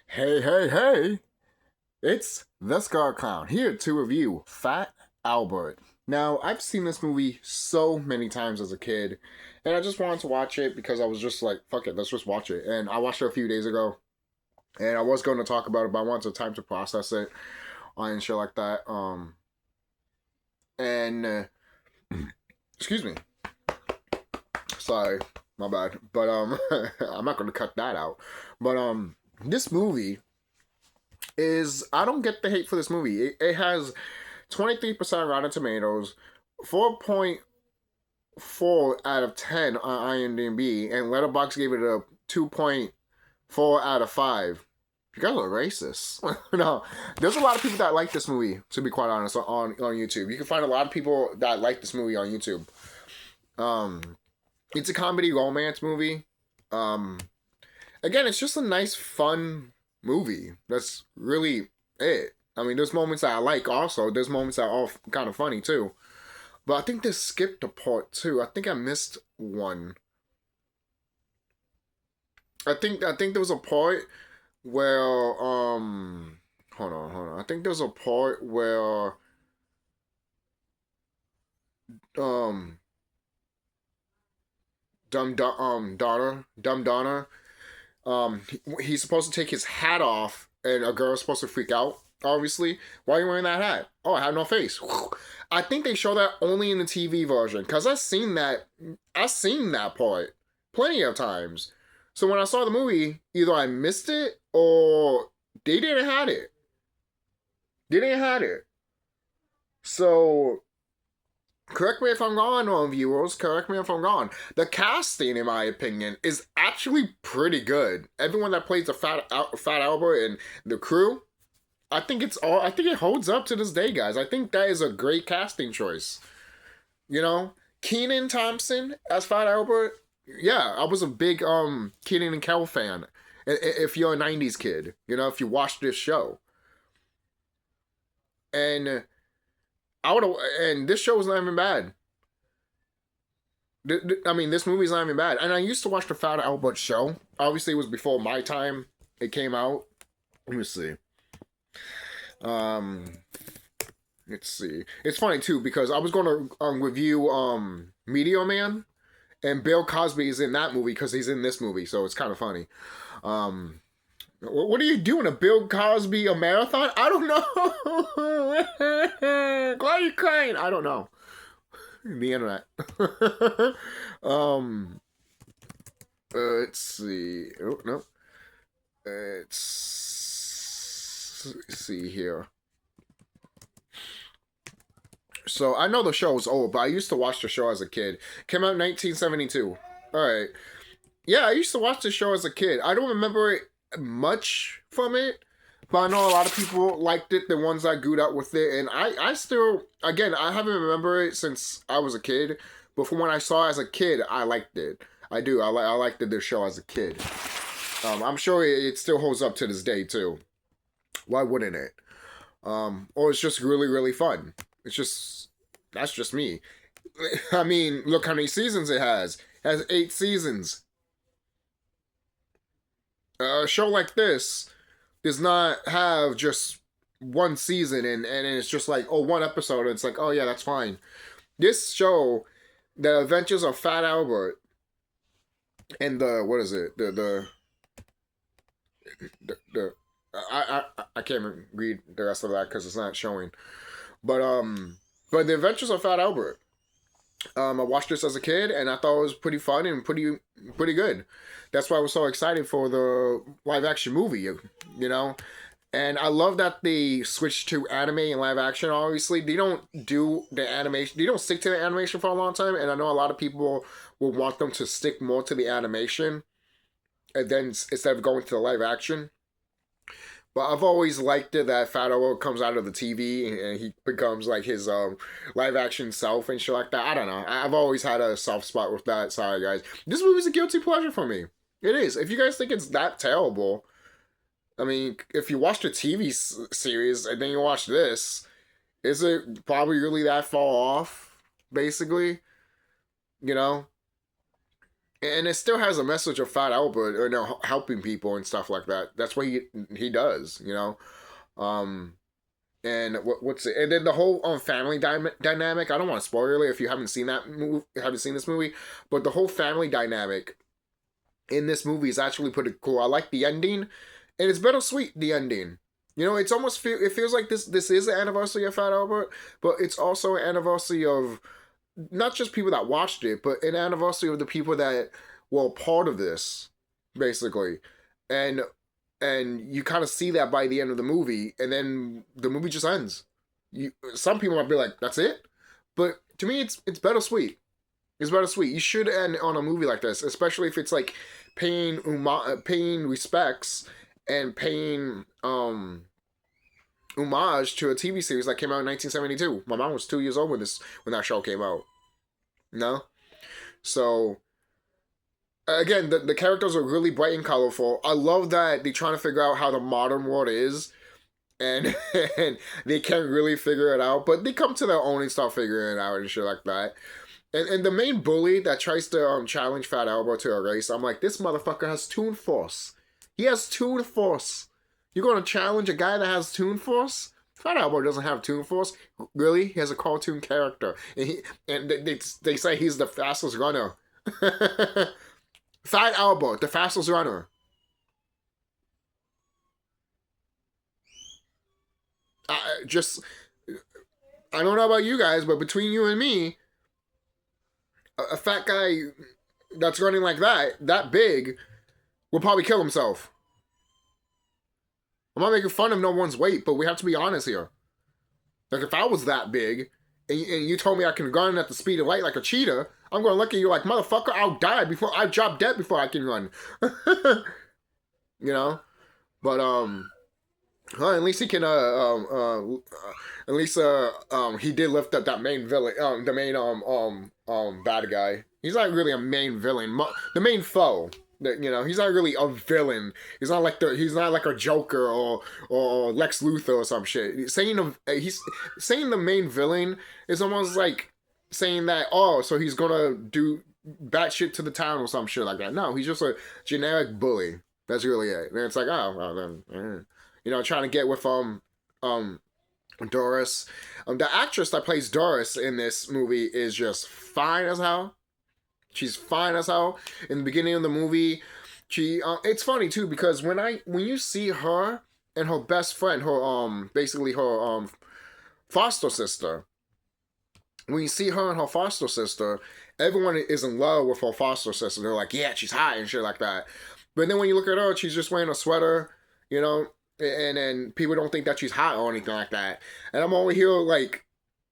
Hey, hey, hey! It's TheSkullKlown here to review Fat Albert. Now, I've seen this movie so many times as a kid, and I just wanted to watch it because I was just like, fuck it, let's just watch it. And I watched it a few days ago, and I was going to talk about it, but I wanted time to process it and shit like that. And excuse me, sorry, my bad. But I'm not going to cut that out. But this movie is I don't get the hate for this movie. It has 23% Rotten Tomatoes, 4.4 out of 10 on IMDb, and Letterboxd gave it a 2.4 out of 5. You guys are racist. No, there's a lot of people that like this movie, to be quite honest, on YouTube. You can find a lot of people that like this movie on YouTube. It's a comedy romance movie. Again, it's just a nice, fun movie. That's really it. I mean, there's moments that I like also. There's moments that are kind of funny too. But I think they skipped a part too. I think I missed one. I think there was a part where hold on. I think there's a part where um dumb Donna he's supposed to take his hat off, and a girl's supposed to freak out. Obviously, why are you wearing that hat? Oh, I have no face. I think they show that only in the TV version because I've seen that. I've seen that part plenty of times. So when I saw the movie, either I missed it or they didn't have it. They didn't have it. So correct me if I'm wrong, viewers. Correct me if I'm wrong. The casting, in my opinion, is actually pretty good. Everyone that plays the Fat Albert and the crew, I think it holds up to this day, guys. I think that is a great casting choice. You know, Kenan Thompson as Fat Albert. Yeah, I was a big Kenan and Kel fan. If you're a '90s kid, you know, if you watched this show, and and this show was not even bad. I mean, this movie's not even bad. And I used to watch the Fat Albert show. Obviously, it was before my time. It came out. Let me see. Um, let's see. It's funny too because I was going to review Meteor Man, and Bill Cosby is in that movie because he's in this movie, so it's kind of funny. What are you doing? A Bill Cosby a marathon? I don't know. Why are you crying? I don't know. The internet. um. Let's see. Oh no. Let's see here. So I know the show is old, but I used to watch the show as a kid. Came out in 1972. All right. Yeah, I used to watch the show as a kid. I don't remember it much from it, but I know a lot of people liked it, the ones that grew up with it, and I still, again, I haven't remembered it since I was a kid, but from when I saw it as a kid, I liked it. I do. I liked this show as a kid. I'm sure it still holds up to this day too. Why wouldn't it? Or it's just really, really fun. It's just, that's just me. I mean, look how many seasons it has. It has 8 seasons. A show like this does not have just one season and it's just like, oh, one episode. And it's like, oh yeah, that's fine. This show, The Adventures of Fat Albert, and what is it? I can't even read the rest of that because it's not showing. But The Adventures of Fat Albert. I watched this as a kid and I thought it was pretty fun and pretty good. That's why I was so excited for the live action movie, you know? And I love that they switched to anime and live action, obviously. They don't do the animation, they don't stick to the animation for a long time, and I know a lot of people will want them to stick more to the animation and then instead of going to the live action. But I've always liked it that Fat Albert comes out of the TV and he becomes like his live action self and shit like that. I don't know. I've always had a soft spot with that. Sorry, guys. This movie's a guilty pleasure for me. It is. If you guys think it's that terrible, I mean, if you watch the TV series and then you watch this, is it probably really that far off? Basically, you know. And it still has a message of Fat Albert, you know, helping people and stuff like that. That's what he does, you know. Um, and what's it? And then the whole family dynamic. I don't want to spoil it if you haven't seen that movie, haven't seen this movie, but the whole family dynamic in this movie is actually pretty cool. I like the ending, and it's bittersweet. The ending, you know, it's almost it feels like this is the anniversary of Fat Albert, but it's also an anniversary of not just people that watched it, but an anniversary of the people that were part of this, basically, and you kind of see that by the end of the movie, and then the movie just ends. Some people might be like, "That's it," but to me, it's bittersweet. It's bittersweet. You should end on a movie like this, especially if it's like paying respects and paying homage to a TV series that came out in 1972. My mom was 2 years old when that show came out. No, so again, the characters are really bright and colorful. I love that they're trying to figure out how the modern world is, and and they can't really figure it out, but they come to their own and start figuring it out and shit like that. And the main bully that tries to challenge Fat Albert to a race, I'm like, this motherfucker has Toon Force. He has Toon Force. You're gonna challenge a guy that has Toon Force? Fat Albert doesn't have Toon Force. Really? He has a cartoon character. And they say he's the fastest runner. Fat Albert, the fastest runner. I don't know about you guys, but between you and me, a fat guy that's running like that big, will probably kill himself. I'm not making fun of no one's weight, but we have to be honest here. Like, if I was that big, and you told me I can run at the speed of light like a cheetah, I'm going to look at you like, motherfucker, I'll die before I drop dead before I can run. You know? But, well, at least he can, at least, he did lift up that main villain, the main, bad guy. He's not really a main villain. The main foe. You know, he's not really a villain. He's not like a Joker or Lex Luthor or some shit. Saying the main villain is almost like saying that, oh, so he's gonna do bad shit to the town or some shit like that. No, he's just a generic bully. That's really it. And it's like, oh, well then, you know, trying to get with Doris. The actress that plays Doris in this movie is just fine as hell. She's fine as hell. In the beginning of the movie, it's funny too, because when you see her and her best friend, her basically her foster sister, when you see her and her foster sister, everyone is in love with her foster sister. They're like, yeah, she's hot and shit like that. But then when you look at her, she's just wearing a sweater, you know, and then people don't think that she's hot or anything like that. And I'm over here like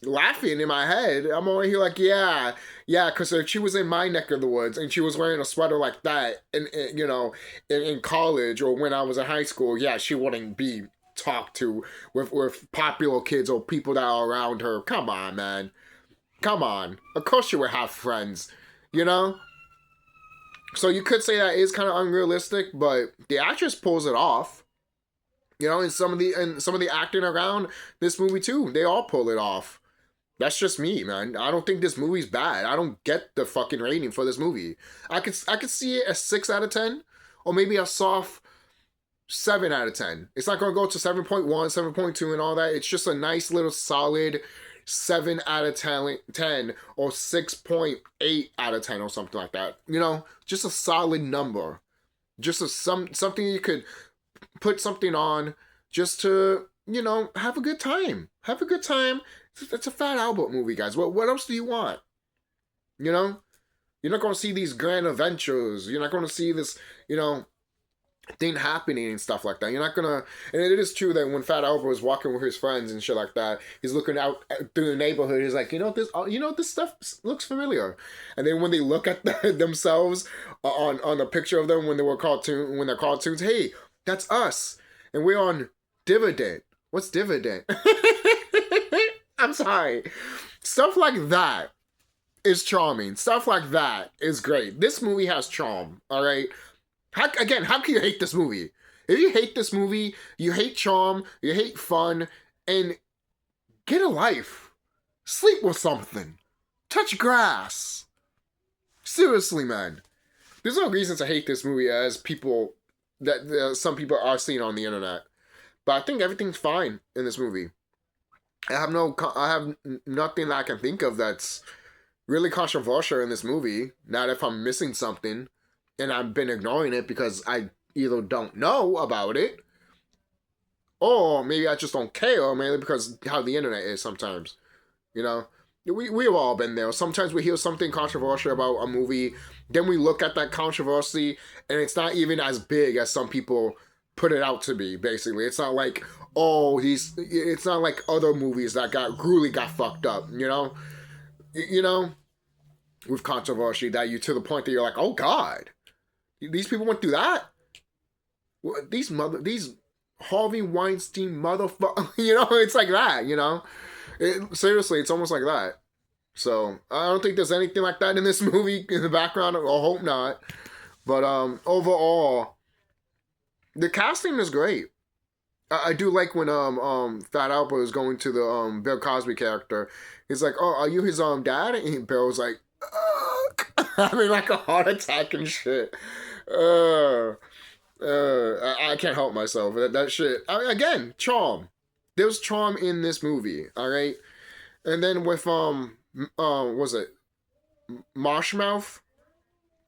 laughing in my head. I'm over here like, yeah, because if she was in my neck of the woods and she was wearing a sweater like that, and you know, in college or when I was in high school, yeah, she wouldn't be talked to with popular kids or people that are around her. Come on, man. Come on. Of course she would have friends, you know? So you could say that is kind of unrealistic, but the actress pulls it off. You know, and some of the acting around this movie too, they all pull it off. That's just me, man. I don't think this movie's bad. I don't get the fucking rating for this movie. I could see it as 6 out of 10, or maybe a soft 7 out of 10. It's not gonna go to 7.1, 7.2, and all that. It's just a nice little solid 7 out of 10 or 6.8 out of 10 or something like that. You know, just a solid number. Just something you could put something on just to, you know, have a good time. Have a good time. It's a Fat Albert movie, guys. What else do you want? You know? You're not going to see these grand adventures. You're not going to see this, you know, thing happening and stuff like that. You're not going to... And it is true that when Fat Albert was walking with his friends and shit like that, he's looking out through the neighborhood. He's like, this stuff looks familiar. And then when they look at themselves on a picture of them when they're cartoons, hey, that's us. And we're on Dividend. What's Dividend? I'm sorry. Stuff like that is charming. Stuff like that is great. This movie has charm, all right? How can you hate this movie? If you hate this movie, you hate charm, you hate fun, and get a life. Sleep with something. Touch grass. Seriously, man. there's no reason to hate this movie as people that some people are seeing on the internet. But I think everything's fine in this movie. I have nothing that I can think of that's really controversial in this movie. Not if I'm missing something, and I've been ignoring it because I either don't know about it, or maybe I just don't care, mainly because how the internet is sometimes. You know, we've all been there. Sometimes we hear something controversial about a movie, then we look at that controversy, and it's not even as big as some people put it out to be. Basically, it's not like, oh, it's not like other movies that really got fucked up. You know, with controversy that you to the point that you're like, oh God, these people went through that. These Harvey Weinstein motherfucker. It's like that. Seriously, it's almost like that. So I don't think there's anything like that in this movie in the background. I hope not. But overall, the casting is great. I do like when Fat Albert is going to the Bill Cosby character. He's like, "Oh, are you his dad?" And Bill's like, having like a heart attack and shit. I can't help myself. That shit. Again, charm. There's charm in this movie. All right, and then with was it Marshmouth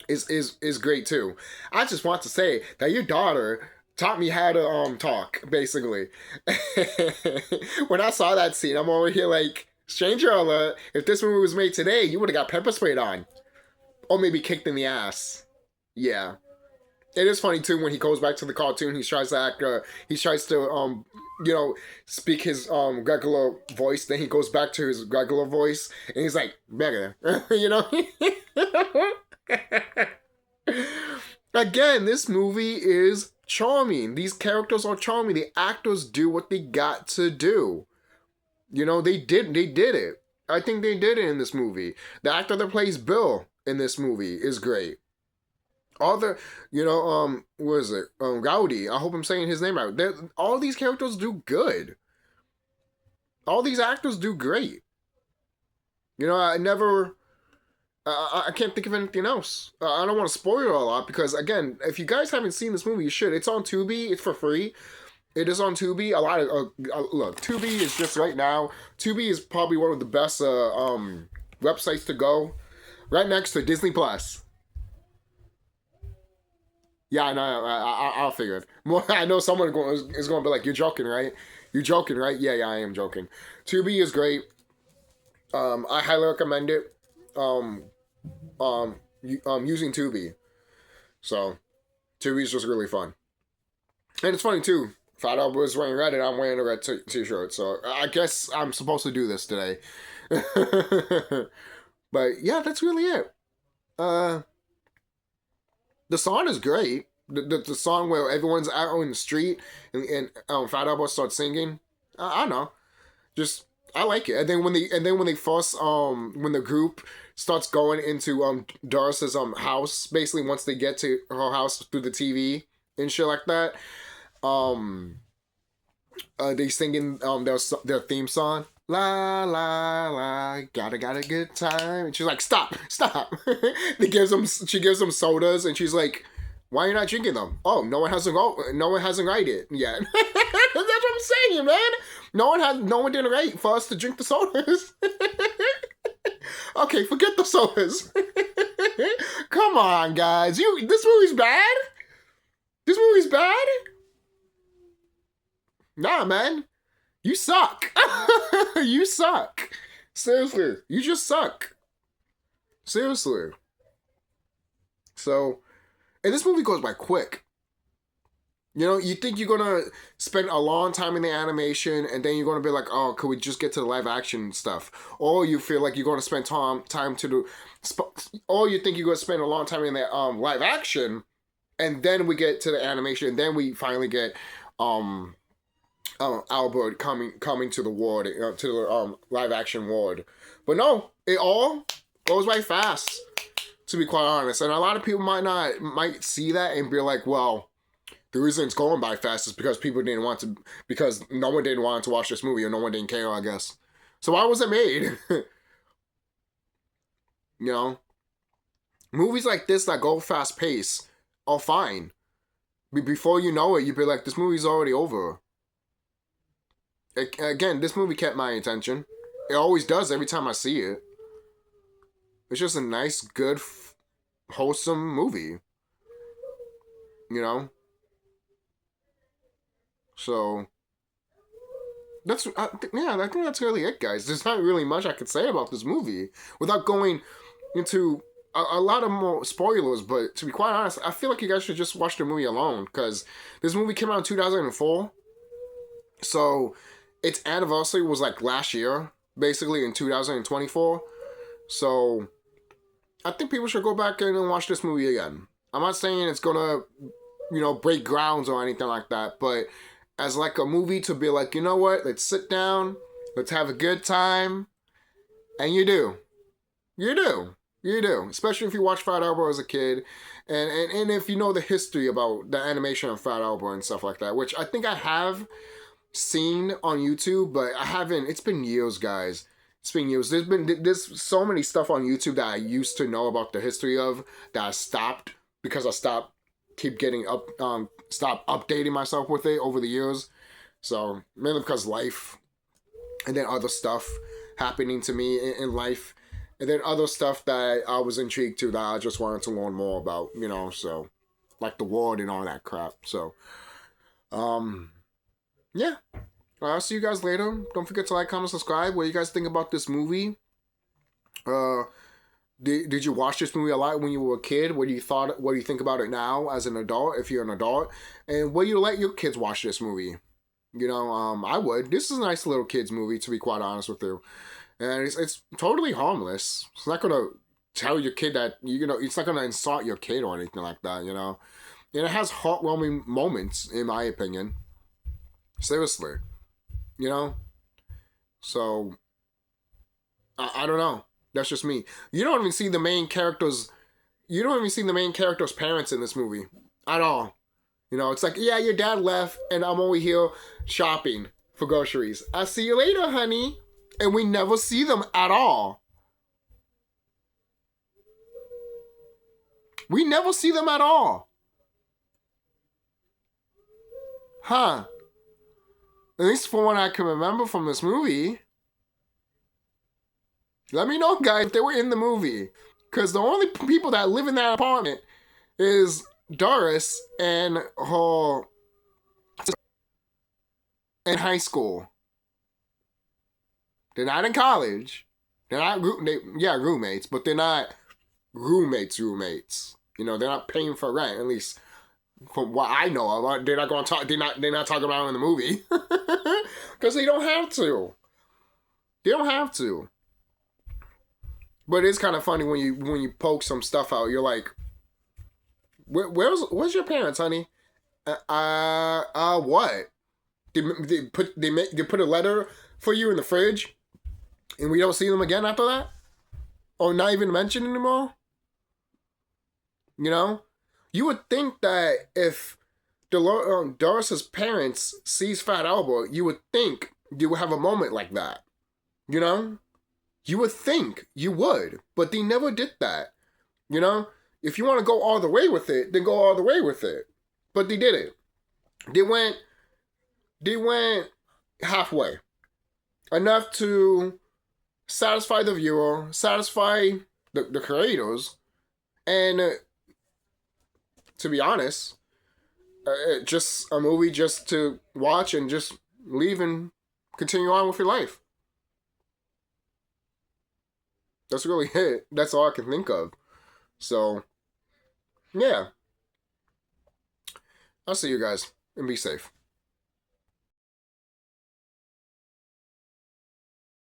is great too. I just want to say that your daughter taught me how to talk, basically. When I saw that scene, I'm over here like, stranger alert, if this movie was made today, you would have got pepper sprayed on. Or maybe kicked in the ass. Yeah. It is funny too when he goes back to the cartoon, he tries to act, he tries to, speak his regular voice, then he goes back to his regular voice, and he's like, better. Again, this movie is charming. These characters are charming. The actors do what they got to do. They did it. I think they did it in this movie. The actor that plays Bill in this movie is great. All the, what is it? Rowdy. I hope I'm saying his name right. All these characters do good. All these actors do great. I can't think of anything else. I don't want to spoil it a lot because, again, if you guys haven't seen this movie, you should. It's on Tubi. It's for free. It is on Tubi. A lot of look, Tubi is just right now. Tubi is probably one of the best websites to go. Right next to Disney Plus. Yeah, I know. I'll figure it. I know someone is going to be like, "You're joking, right? You're joking, right?" Yeah, I am joking. Tubi is great. I highly recommend it. Using Tubi. So, Tubi is just really fun. And it's funny too. Fat Albert was wearing red and I'm wearing a red t-shirt. So, I guess I'm supposed to do this today. But yeah, that's really it. The song is great. The song where everyone's out on the street and Fat Albert starts singing. I don't know. Just I like it. And then when they first when the group starts going into Doris's house, basically once they get to her house through the TV and shit like that, they singing their theme song. La la la, got a good time, and she's like, stop. She gives them sodas, and she's like, why are you not drinking them? Oh, no one hasn't write it yet. That's what I'm saying, man. No one didn't write for us to drink the sodas. Okay, forget the sodas. Come on, guys. This movie's bad? This movie's bad? Nah, man. You suck. You suck. Seriously. You just suck. Seriously. So, and this movie goes by quick. You think you're going to spend a long time in the animation and then you're going to be like, oh, could we just get to the live action stuff? Or you feel like you're going to spend time to do... Or you think you're going to spend a long time in the live action and then we get to the animation and then we finally get... Albert coming to the ward, to the live action ward. But no, it all goes by fast, to be quite honest. And a lot of people might see that and be like, well, the reason it's going by fast is because because no one didn't want to watch this movie or no one didn't care, I guess. So why was it made? Movies like this that go fast pace are fine. Before you know it, you'd be like, this movie's already over. Again, this movie kept my attention. It always does every time I see it. It's just a nice, good, wholesome movie. You know? So, that's, yeah, I think that's really it, guys. There's not really much I could say about this movie without going into a lot of more spoilers, but to be quite honest, I feel like you guys should just watch the movie alone, because this movie came out in 2004, so its anniversary was like last year, basically in 2024, so I think people should go back in and watch this movie again. I'm not saying it's gonna, break grounds or anything like that, but as like a movie to be like, you know what, let's sit down, let's have a good time, and you do. You do. You do. Especially if you watch Fat Albert as a kid, and if you know the history about the animation of Fat Albert and stuff like that, which I think I have seen on YouTube, but I haven't. It's been years, guys. It's been years. There's so many stuff on YouTube that I used to know about the history of that I stopped because I stopped stop updating myself with it over the years. So mainly because life, and then other stuff happening to me in life, and then other stuff that I was intrigued to that I just wanted to learn more about, so like the world and all that crap. So, yeah. I'll see you guys later. Don't forget to like, comment, subscribe. What do you guys think about this movie? Did you watch this movie a lot when you were a kid? What do you think about it now as an adult, if you're an adult? And would you let your kids watch this movie? I would. This is a nice little kids movie, to be quite honest with you. And it's totally harmless. It's not gonna tell your kid that, it's not gonna insult your kid or anything like that, And it has heartwarming moments, in my opinion. Seriously. So, I don't know. That's just me. You don't even see the main character's parents in this movie. At all. It's like, yeah, your dad left, and I'm over here shopping for groceries. I'll see you later, honey. And we never see them at all. We never see them at all. Huh. At least from what I can remember from this movie. Let me know, guys, if they were in the movie. Because the only people that live in that apartment is Doris and her in high school. They're not in college. They're not roommates, but they're not roommates. They're not paying for rent, at least from what I know of. They're not going to talk. They're not talking about it in the movie because they don't have to. They don't have to. But it's kind of funny when you poke some stuff out. You're like, where's your parents, honey? What? They put a letter for you in the fridge, and we don't see them again after that, or not even mentioned anymore. You would think that if Doris's parents sees Fat Albert, you would think you would have a moment like that. You would think you would, but they never did that. If you want to go all the way with it, then go all the way with it. But they didn't. They went halfway. Enough to satisfy the viewer, satisfy the creators, and to be honest, just a movie just to watch and just leave and continue on with your life. That's really it. That's all I can think of. So, yeah. I'll see you guys, and be safe.